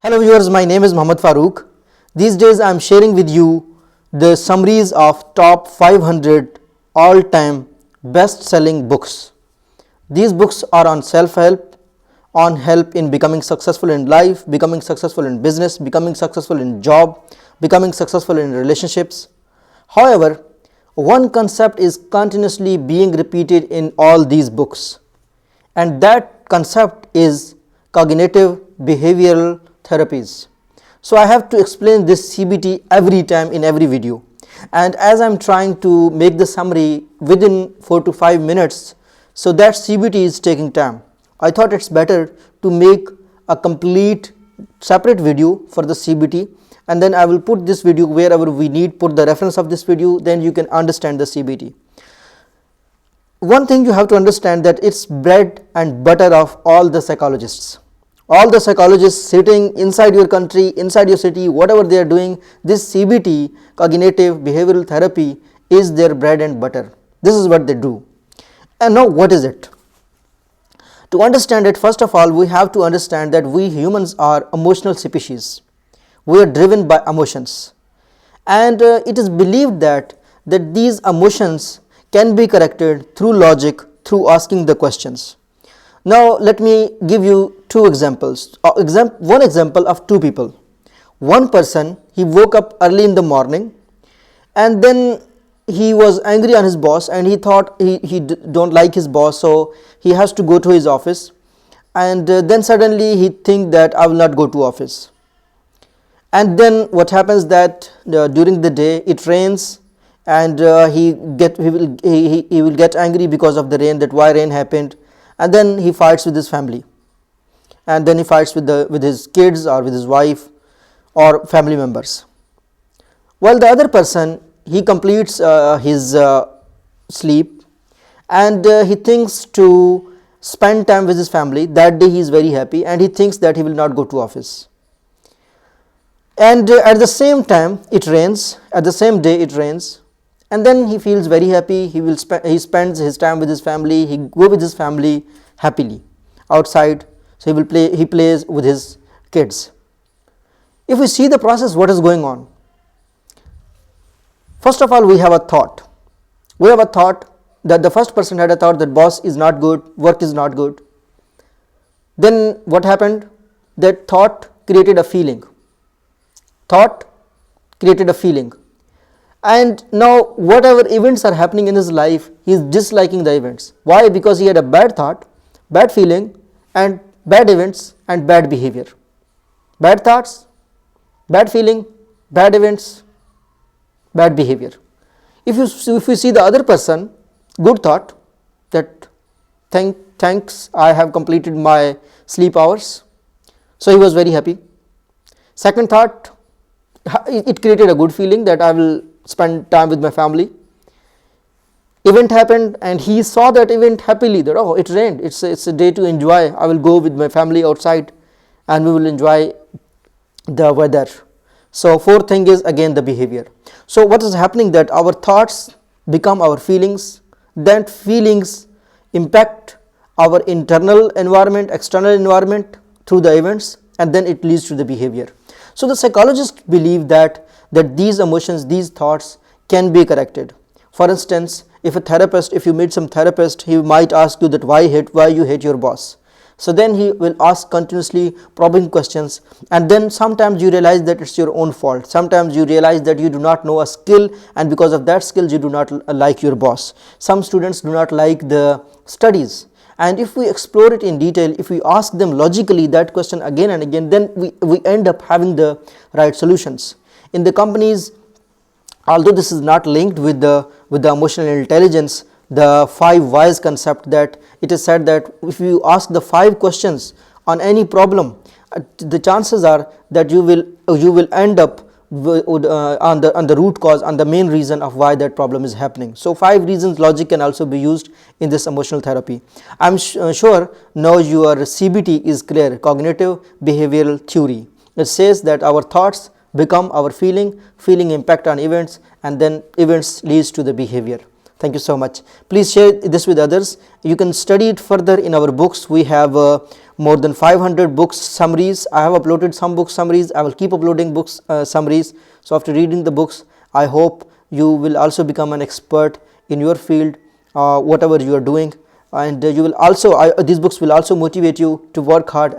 Hello viewers, my name is Muhammad Farooq. These days I am sharing with you the summaries of top 500 all-time best-selling books. These books are on self-help, on help in becoming successful in life, becoming successful in business, becoming successful in job, becoming successful in relationships. However, one concept is continuously being repeated in all these books, and that concept is cognitive behavioral therapies. So I have to explain this CBT every time in every video, and as I am trying to make the summary within 4 to 5 minutes, so that CBT is taking time. I thought it's better to make a complete separate video for the CBT, and then I will put this video wherever we need, put the reference of this video, then you can understand the CBT. One thing you have to understand, that it's bread and butter of all the psychologists. All the psychologists sitting inside your country, inside your city, whatever they are doing, this CBT, cognitive behavioral therapy, is their bread and butter. This is what they do. And now what is it? To understand it, first of all, we have to understand that we humans are emotional species. We are driven by emotions, and it is believed that these emotions can be corrected through logic, through asking the questions. Now let me give you two examples. One example of two people. One person, he woke up early in the morning, and then he was angry on his boss, and he thought he don't like his boss, so he has to go to his office, and then suddenly he think that I will not go to office. And then what happens that during the day it rains, and he will get angry because of the rain, that why rain happened, and then he fights with his family, and then he fights with his kids or with his wife or family members. While the other person, he completes his sleep, and he thinks to spend time with his family. That day he is very happy, and he thinks that he will not go to office. And at the same time it rains, at the same day it rains, and then he feels very happy. He spends his time with his family, he go with his family happily outside, so he plays with his kids. If we see the process, what is going on? First of all, we have a thought. We have a thought that the first person had a thought that boss is not good, work is not good. Then what happened? That thought created a feeling. Thought created a feeling. And now whatever events are happening in his life, he is disliking the events. Why? Because he had a bad thought, bad feeling, and bad events and bad behavior. Bad thoughts, bad feeling, bad events, bad behavior. If you see the other person, good thought, that thanks, I have completed my sleep hours, so he was very happy. Second thought, it created a good feeling that I will spend time with my family. Event happened, and he saw that event happily, that oh, it rained, it's a day to enjoy, I will go with my family outside and we will enjoy the weather. So fourth thing is again the behavior. So what is happening, that our thoughts become our feelings, then feelings impact our internal environment, external environment through the events, and then it leads to the behavior. So the psychologists believe that these emotions, these thoughts can be corrected. For instance, if you meet some therapist, he might ask you that why you hate your boss. So then he will ask continuously probing questions, and then sometimes you realize that it's your own fault. Sometimes you realize that you do not know a skill, and because of that skill you do not like your boss. Some students do not like the studies, and if we explore it in detail, if we ask them logically that question again and again, then we end up having the right solutions. In the companies, although this is not linked with the emotional intelligence, the 5 whys concept, that it is said that if you ask the 5 questions on any problem, the chances are that you will end up on the root cause, on the main reason of why that problem is happening. So 5 reasons logic can also be used in this emotional therapy. I am sure now your CBT is clear, cognitive behavioral theory. It says that our thoughts become our feeling impact on events, and then events leads to the behavior. Thank you so much. Please share this with others. You can study it further in our books. We have more than 500 books summaries. I have uploaded some book summaries. I will keep uploading books summaries. So after reading the books, I hope you will also become an expert in your field, whatever you are doing, and you will also these books will also motivate you to work hard